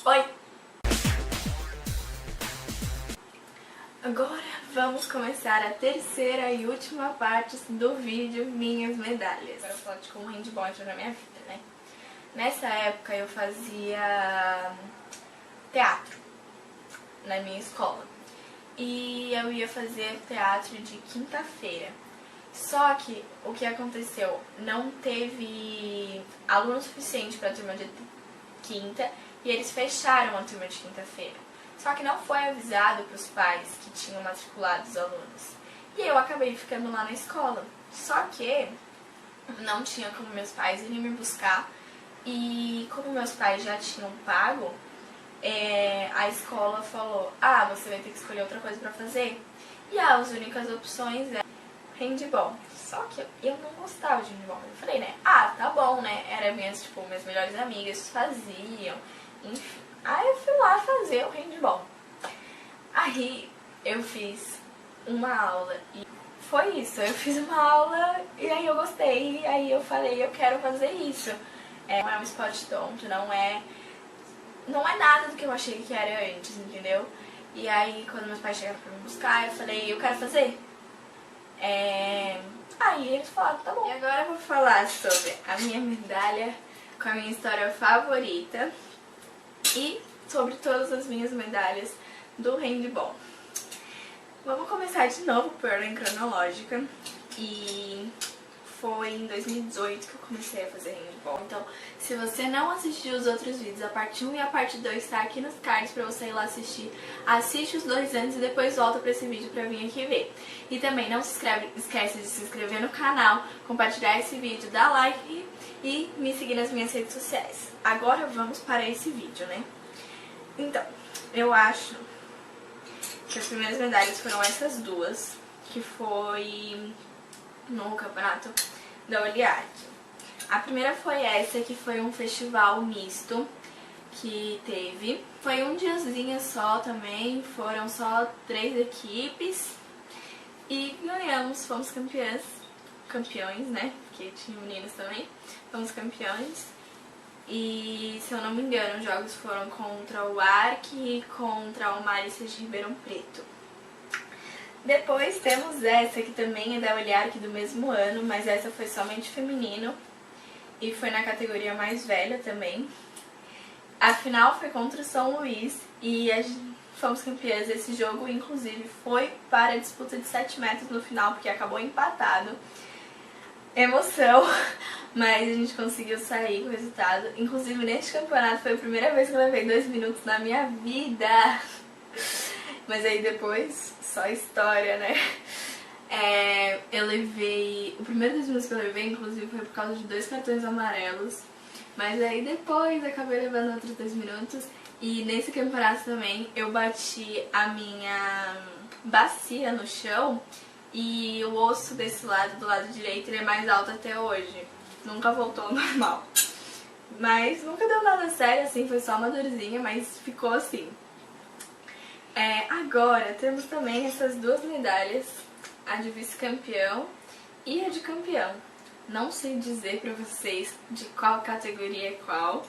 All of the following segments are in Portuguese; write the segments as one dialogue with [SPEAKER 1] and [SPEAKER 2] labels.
[SPEAKER 1] Oi! Agora vamos começar a terceira e última parte do vídeo Minhas Medalhas. Agora eu vou falar de como o handball entrou na minha vida, né? Nessa época eu fazia teatro na minha escola. E eu ia fazer teatro de quinta-feira. Só que o que aconteceu? Não teve aluno suficiente para a turma de quinta e eles fecharam a turma de quinta-feira. Só que não foi avisado para os pais que tinham matriculado os alunos. E eu acabei ficando lá na escola. Só que não tinha como meus pais irem me buscar. E como meus pais já tinham pago, a escola falou: ah, você vai ter que escolher outra coisa para fazer. E as únicas opções eram handball. Só que eu não gostava de handball. Eu falei, né? Ah, tá bom, né? Eram minhas melhores amigas faziam. Enfim. Aí eu fui lá fazer o handball. Aí eu fiz uma aula e foi isso. Eu fiz uma aula e aí eu gostei. E aí eu falei, eu quero fazer isso. Não é um esporte tonto, não é nada do que eu achei que era antes, entendeu? E aí quando meus pais chegaram pra me buscar, eu falei, eu quero fazer. Aí eles falaram, tá bom. E agora eu vou falar sobre a minha medalha com a minha história favorita e sobre todas as minhas medalhas do handball. Vamos começar de novo por ordem cronológica. E foi em 2018 que eu comecei a fazer handball. Então, se você não assistiu os outros vídeos, a parte 1 e a parte 2 está aqui nos cards pra você ir lá assistir. Assiste os dois antes e depois volta pra esse vídeo pra vir aqui ver. E também não esquece de se inscrever no canal, compartilhar esse vídeo, dar like e me seguir nas minhas redes sociais. Agora vamos para esse vídeo, né? Então, eu acho que as primeiras medalhas foram essas duas, que foi no campeonato da Oliark. A primeira foi essa, que foi um festival misto que teve. Foi um diazinho só também, foram só 3 equipes e ganhamos, fomos campeões, né? Porque tinha meninos também, fomos campeões. E, se eu não me engano, os jogos foram contra o Arc e contra o Marista de Ribeirão Preto. Depois temos essa, que também é da Oliark do mesmo ano, mas essa foi somente feminino e foi na categoria mais velha também. A final foi contra o São Luís e fomos campeãs. Esse jogo, inclusive, foi para a disputa de 7 metros no final, porque acabou empatado. Emoção, mas a gente conseguiu sair com o resultado. Inclusive, neste campeonato foi a primeira vez que eu levei 2 minutos na minha vida. Mas aí depois, só história, né? Eu levei... O primeiro 2 minutos que eu levei, inclusive, foi por causa de 2 cartões amarelos. Mas aí depois acabei levando outros 2 minutos. E nesse campeonato também eu bati a minha bacia no chão. E o osso desse lado, do lado direito, ele é mais alto até hoje. Nunca voltou ao normal. Mas nunca deu nada sério, assim, foi só uma dorzinha, mas ficou assim. Agora temos também essas duas medalhas, a de vice-campeão e a de campeão. Não sei dizer pra vocês de qual categoria é qual,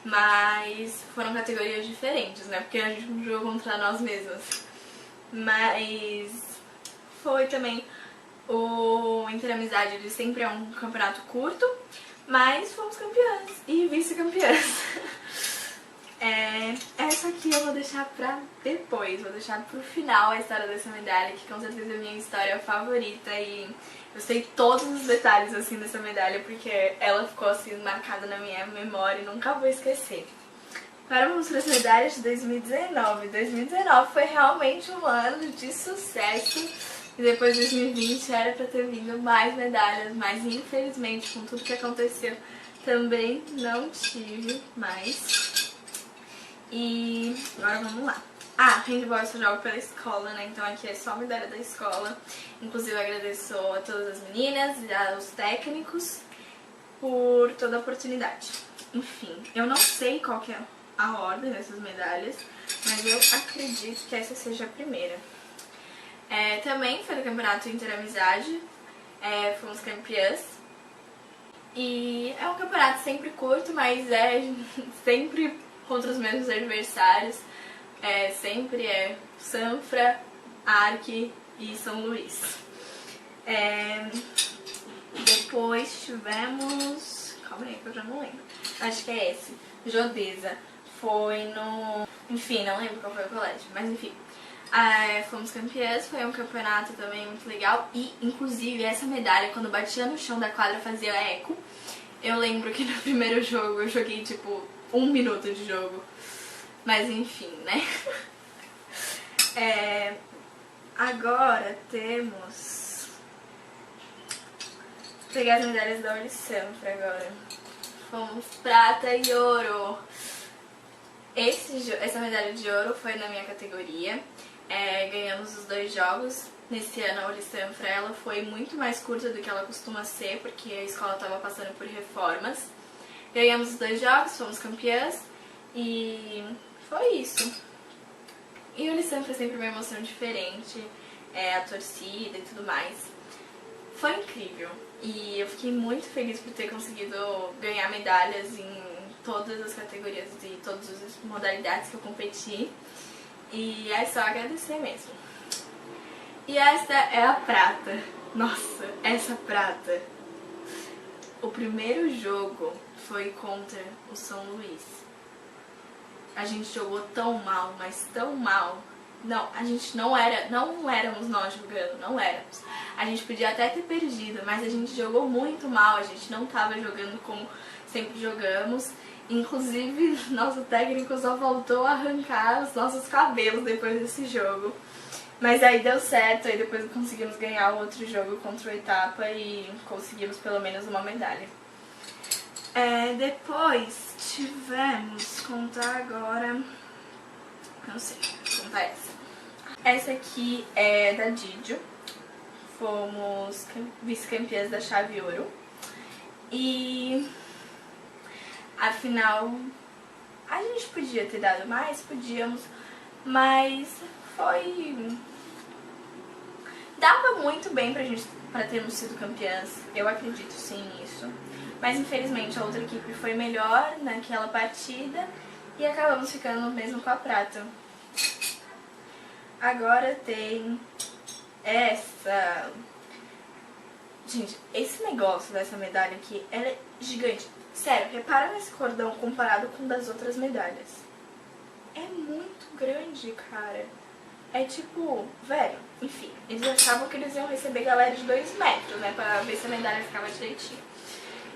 [SPEAKER 1] mas foram categorias diferentes, né? Porque a gente não jogou contra nós mesmas. Mas foi também o Interamizade, ele sempre é um campeonato curto, mas fomos campeãs e vice-campeãs. Essa aqui eu vou deixar pra depois, vou deixar pro final a história dessa medalha, que com certeza é a minha história favorita e eu sei todos os detalhes assim dessa medalha, porque ela ficou assim marcada na minha memória e nunca vou esquecer. Agora vamos para as medalhas de 2019. 2019 foi realmente um ano de sucesso. E depois de 2020 era pra ter vindo mais medalhas, mas infelizmente com tudo que aconteceu também não tive mais. E agora vamos lá. Handball eu só jogo pela escola, né? Então aqui é só medalha da escola. Inclusive eu agradeço a todas as meninas e aos técnicos por toda a oportunidade. Enfim, eu não sei qual que é a ordem dessas medalhas, mas eu acredito que essa seja a primeira. Também foi no campeonato Interamizade, fomos campeãs. E é um campeonato sempre curto, mas é sempre contra os mesmos adversários. Sempre é Sanfra, Arque e São Luís. Depois tivemos... Calma aí que eu já não lembro. Acho que é esse. Jodeza. Foi no... Enfim, não lembro qual foi o colégio, mas enfim. Fomos campeãs, foi um campeonato também muito legal. E, inclusive, essa medalha, quando batia no chão da quadra, fazia eco. Eu lembro que no primeiro jogo eu joguei, tipo, 1 minuto de jogo. Mas, enfim, né? Agora temos... Vou pegar as medalhas da Unisanfra agora. Fomos prata e ouro. Essa medalha de ouro foi na minha categoria. Ganhamos os 2 jogos. Nesse ano a Unisanfra ela foi muito mais curta do que ela costuma ser, porque a escola estava passando por reformas. Ganhamos os 2 jogos, fomos campeãs e foi isso. E a Unisanfra é sempre uma emoção diferente, a torcida e tudo mais. Foi incrível e eu fiquei muito feliz por ter conseguido ganhar medalhas em todas as categorias e todas as modalidades que eu competi. E é só agradecer mesmo. E esta é a prata. Nossa, essa prata. O primeiro jogo foi contra o São Luís. A gente jogou tão mal, mas tão mal. Não, a gente não éramos nós jogando, não éramos. A gente podia até ter perdido, mas a gente jogou muito mal, a gente não estava jogando como sempre jogamos. Inclusive, nosso técnico só voltou a arrancar os nossos cabelos depois desse jogo. Mas aí deu certo, aí depois conseguimos ganhar o outro jogo contra o Etapa e conseguimos pelo menos uma medalha. Depois tivemos, contar agora, não sei, vou contar essa. Essa aqui é da Didio, fomos vice-campeãs da chave ouro e afinal a gente podia ter dado mais, podíamos, mas foi... Dava muito bem pra termos sido campeãs, eu acredito sim nisso. Mas infelizmente a outra equipe foi melhor naquela partida e acabamos ficando mesmo com a prata. Agora tem essa... Gente, esse negócio dessa medalha aqui, ela é gigante. Sério, repara nesse cordão comparado com das outras medalhas. É muito grande, cara. É tipo, velho, enfim, eles achavam que eles iam receber galera de 2 metros, né, pra ver se a medalha ficava direitinho.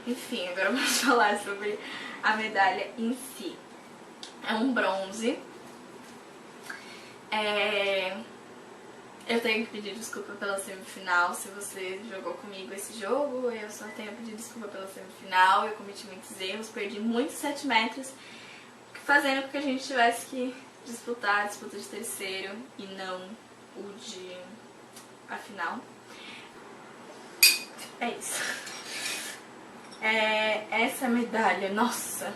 [SPEAKER 1] Enfim, agora vamos falar sobre a medalha em si. É um bronze. Eu tenho que pedir desculpa pela semifinal. Se você jogou comigo esse jogo, eu só tenho que pedir desculpa pela semifinal. Eu cometi muitos erros, perdi muitos 7 metros, fazendo com que a gente tivesse que disputar a disputa de terceiro e não o de a final. É isso. Essa medalha, nossa,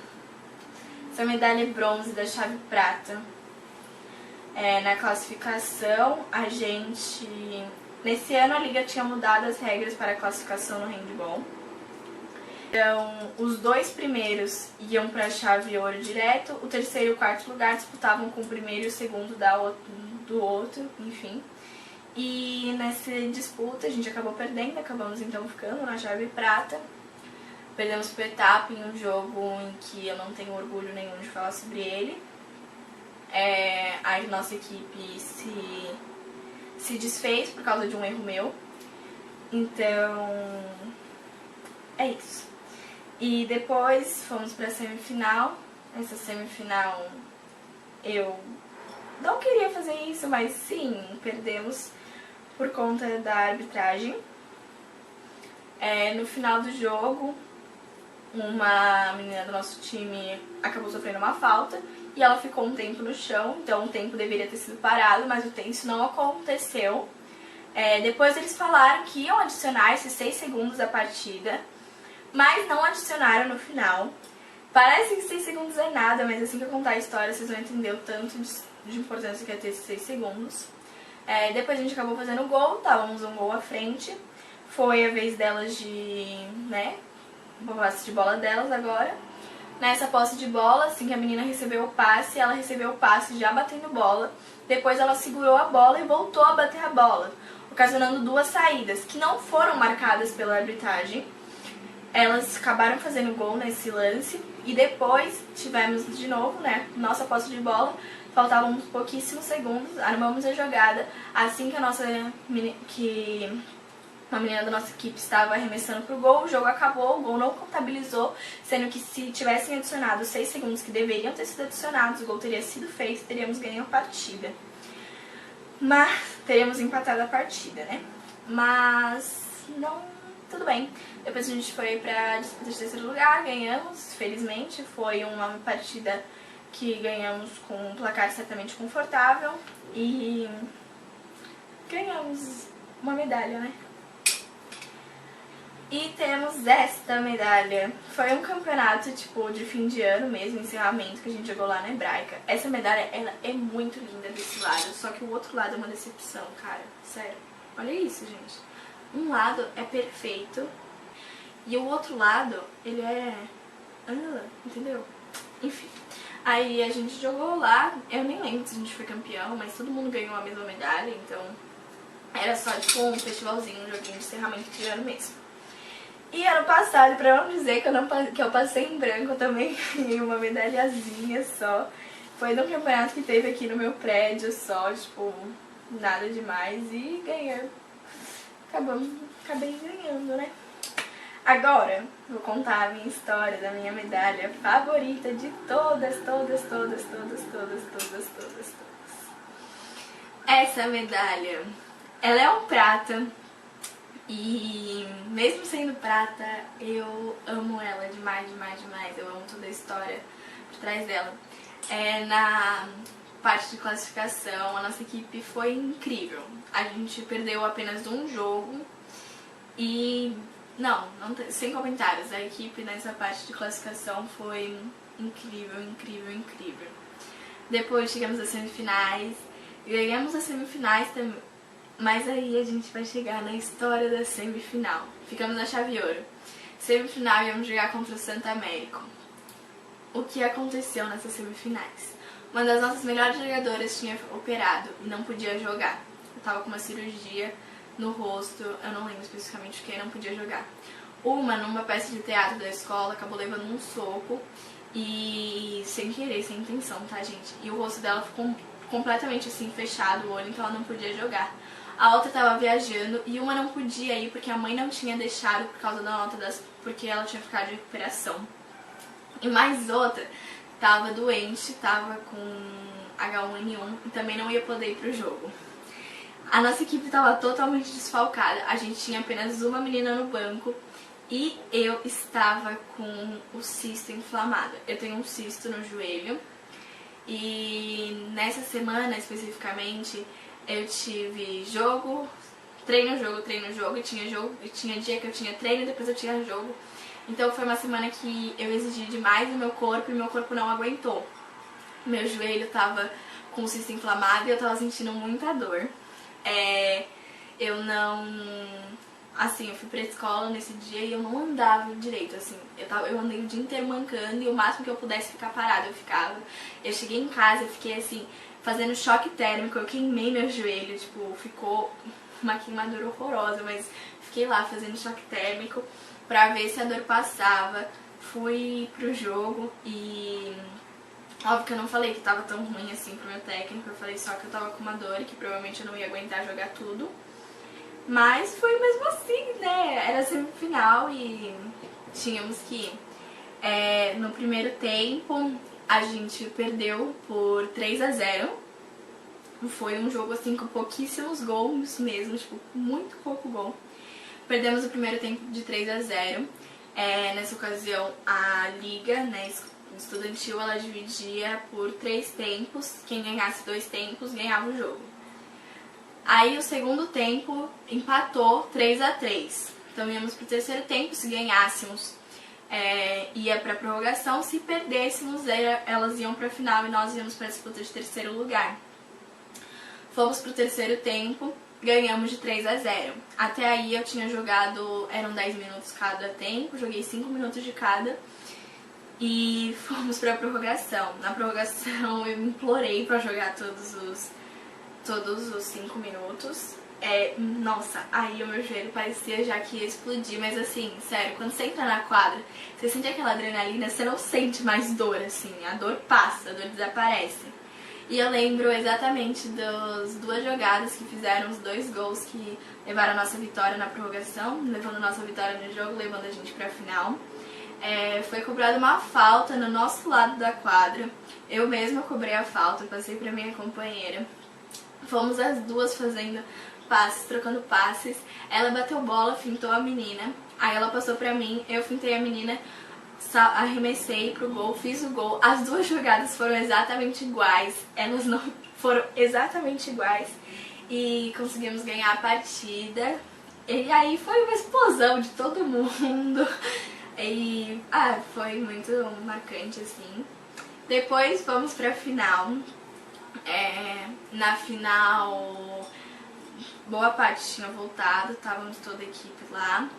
[SPEAKER 1] essa medalha é bronze da chave prata. Na classificação, a gente... Nesse ano a Liga tinha mudado as regras para a classificação no handball. Então, os 2 primeiros iam para a chave ouro direto, o terceiro e o quarto lugar disputavam com o primeiro e o segundo do outro, enfim. E nessa disputa a gente acabou perdendo, acabamos então ficando na chave prata. Perdemos por etapa em um jogo em que eu não tenho orgulho nenhum de falar sobre ele. A nossa equipe se desfez por causa de um erro meu. Então, é isso. E depois fomos pra semifinal. Essa semifinal eu não queria fazer isso, mas sim, perdemos por conta da arbitragem. No final do jogo, uma menina do nosso time acabou sofrendo uma falta e ela ficou um tempo no chão, então o tempo deveria ter sido parado, mas isso não aconteceu. Depois eles falaram que iam adicionar esses 6 segundos da partida, mas não adicionaram no final. Parece que 6 segundos é nada, mas assim que eu contar a história vocês vão entender o tanto de importância que é ter esses 6 segundos. Depois a gente acabou fazendo o gol, estávamos um gol à frente. Foi a vez delas de, o passe de bola delas agora. Nessa posse de bola, assim que a menina recebeu o passe, ela recebeu o passe já batendo bola. Depois ela segurou a bola e voltou a bater a bola, ocasionando 2 saídas, que não foram marcadas pela arbitragem. Elas acabaram fazendo gol nesse lance. E depois tivemos de novo, né, nossa posse de bola. Faltavam uns pouquíssimos segundos, armamos a jogada. Assim que uma menina da nossa equipe estava arremessando pro gol, o jogo acabou, o gol não contabilizou, sendo que se tivessem adicionado 6 segundos que deveriam ter sido adicionados, o gol teria sido feito, teríamos ganho a partida. Mas teríamos empatado a partida, né? Mas não, tudo bem. Depois a gente foi pra disputa de terceiro lugar, ganhamos, felizmente. Foi uma partida que ganhamos com um placar certamente confortável e ganhamos uma medalha, né? E temos esta medalha. Foi um campeonato, tipo, de fim de ano mesmo, encerramento, que a gente jogou lá na Hebraica. Essa medalha, ela é muito linda desse lado, só que o outro lado é uma decepção, cara. Sério. Olha isso, gente. Um lado é perfeito e o outro lado, ele é... entendeu? Enfim. Aí a gente jogou lá, eu nem lembro se a gente foi campeão, mas todo mundo ganhou a mesma medalha, então era só, tipo, um festivalzinho, um joguinho de encerramento de ano mesmo. E ano passado, pra não dizer que eu passei em branco, eu também ganhei uma medalhazinha só. Foi num campeonato que teve aqui no meu prédio só, tipo, nada demais. E ganhei. Acabei ganhando, né? Agora, vou contar a minha história da minha medalha favorita de todas. Essa medalha, ela é um prata. E mesmo sendo prata, eu amo ela demais. Eu amo toda a história por trás dela. Na parte de classificação, a nossa equipe foi incrível. A gente perdeu apenas um jogo e... sem comentários. A equipe nessa parte de classificação foi incrível. Depois chegamos às semifinais, ganhamos as semifinais também. Mas aí a gente vai chegar na história da semifinal. Ficamos na chave ouro. Semifinal, íamos jogar contra o Santa Américo. O que aconteceu nessas semifinais? Uma das nossas melhores jogadoras tinha operado e não podia jogar. Eu tava com uma cirurgia no rosto, eu não lembro especificamente o que, não podia jogar. Numa peça de teatro da escola, acabou levando um soco e sem querer, sem intenção, tá, gente? E o rosto dela ficou completamente assim, fechado o olho, então ela não podia jogar. A outra tava viajando e uma não podia ir porque a mãe não tinha deixado por causa da nota porque ela tinha ficado de recuperação. E mais outra tava doente, tava com H1N1 e também não ia poder ir pro jogo. A nossa equipe tava totalmente desfalcada, a gente tinha apenas uma menina no banco e eu estava com o cisto inflamado. Eu tenho um cisto no joelho e nessa semana especificamente eu tive treino, jogo, e tinha dia que eu tinha treino e depois eu tinha jogo. Então foi uma semana que eu exigi demais do meu corpo e meu corpo não aguentou. Meu joelho tava com o cisto inflamado e eu tava sentindo muita dor. Eu fui pra escola nesse dia e eu não andava direito, assim. Eu andei o dia inteiro mancando e o máximo que eu pudesse ficar parada eu ficava. Eu cheguei em casa, eu fiquei assim, fazendo choque térmico, eu queimei meu joelho, tipo, ficou uma queimadura horrorosa, mas fiquei lá fazendo choque térmico pra ver se a dor passava. Fui pro jogo e óbvio que eu não falei que tava tão ruim assim pro meu técnico, eu falei só que eu tava com uma dor e que provavelmente eu não ia aguentar jogar tudo. Mas foi mesmo assim, né? Era semifinal e tínhamos que ir. No primeiro tempo a gente perdeu por 3-0. Foi um jogo assim com pouquíssimos gols mesmo, tipo, muito pouco gol. Perdemos o primeiro tempo de 3-0. Nessa ocasião a liga, né, estudantil, ela dividia por 3 tempos. Quem ganhasse 2 tempos ganhava o jogo. Aí o segundo tempo empatou 3-3. Então íamos pro terceiro tempo, se ganhássemos ia pra prorrogação, se perdêssemos elas iam pra final e nós íamos pra disputa de terceiro lugar. Fomos pro terceiro tempo, ganhamos de 3-0. Até aí eu tinha jogado, eram 10 minutos cada tempo, joguei 5 minutos de cada. e fomos pra prorrogação. Na prorrogação eu implorei pra jogar todos os 5 minutos. Nossa, aí o meu joelho parecia já que ia explodir, mas assim, sério, quando você entra na quadra, você sente aquela adrenalina, você não sente mais dor, assim, a dor passa, a dor desaparece. E eu lembro exatamente das 2 jogadas que fizeram os 2 gols que levaram a nossa vitória na prorrogação, levando a nossa vitória no jogo, levando a gente pra final. Foi cobrada uma falta no nosso lado da quadra, eu mesma cobrei a falta, passei pra minha companheira. Fomos as duas fazendo passes, trocando passes. Ela bateu bola, fintou a menina. Aí ela passou pra mim, eu fintei a menina, arremessei pro gol, fiz o gol. As 2 jogadas foram exatamente iguais. Elas não foram exatamente iguais. E conseguimos ganhar a partida. E aí foi uma explosão de todo mundo. E foi muito marcante, assim. Depois fomos pra final. Na final, boa parte tinha voltado, estávamos toda a equipe lá.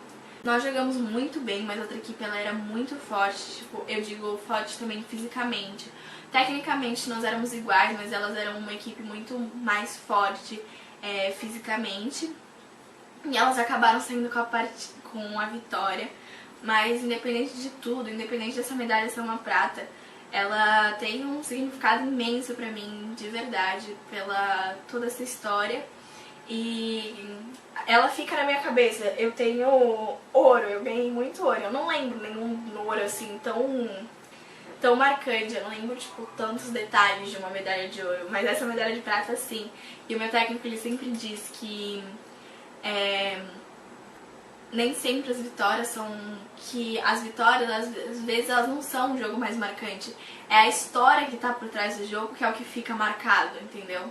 [SPEAKER 1] Nós jogamos muito bem, mas a outra equipe ela era muito forte, tipo, eu digo forte também fisicamente. Tecnicamente nós éramos iguais, mas elas eram uma equipe muito mais forte fisicamente. E elas acabaram saindo com a vitória. Mas independente de tudo, independente dessa medalha ser uma prata, ela tem um significado imenso pra mim, de verdade, pela toda essa história. E ela fica na minha cabeça. Eu tenho ouro, eu ganhei muito ouro. Eu não lembro nenhum ouro assim tão marcante. Eu não lembro, tipo, tantos detalhes de uma medalha de ouro. Mas essa medalha de prata, sim. E o meu técnico, ele sempre diz que nem sempre as vitórias são... que as vitórias, às vezes, elas não são o jogo mais marcante. É a história que tá por trás do jogo que é o que fica marcado, entendeu?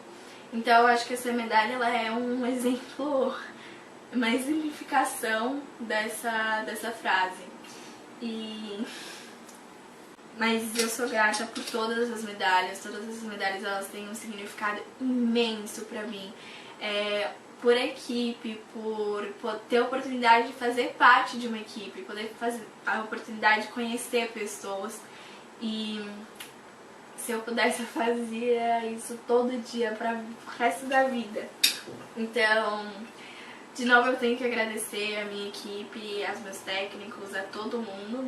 [SPEAKER 1] Então eu acho que essa medalha ela é um exemplo, uma exemplificação dessa frase. Mas eu sou grata por todas as medalhas elas têm um significado imenso pra mim. Por equipe, por ter a oportunidade de fazer parte de uma equipe, poder fazer a oportunidade de conhecer pessoas. E se eu pudesse, eu fazia isso todo dia para o resto da vida. Então, de novo eu tenho que agradecer a minha equipe, aos meus técnicos, a todo mundo.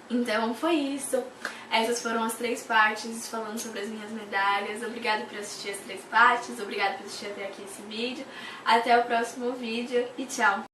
[SPEAKER 1] Então foi isso. Essas foram as 3 partes falando sobre as minhas medalhas. Obrigada por assistir as 3 partes, obrigada por assistir até aqui esse vídeo. Até o próximo vídeo e tchau!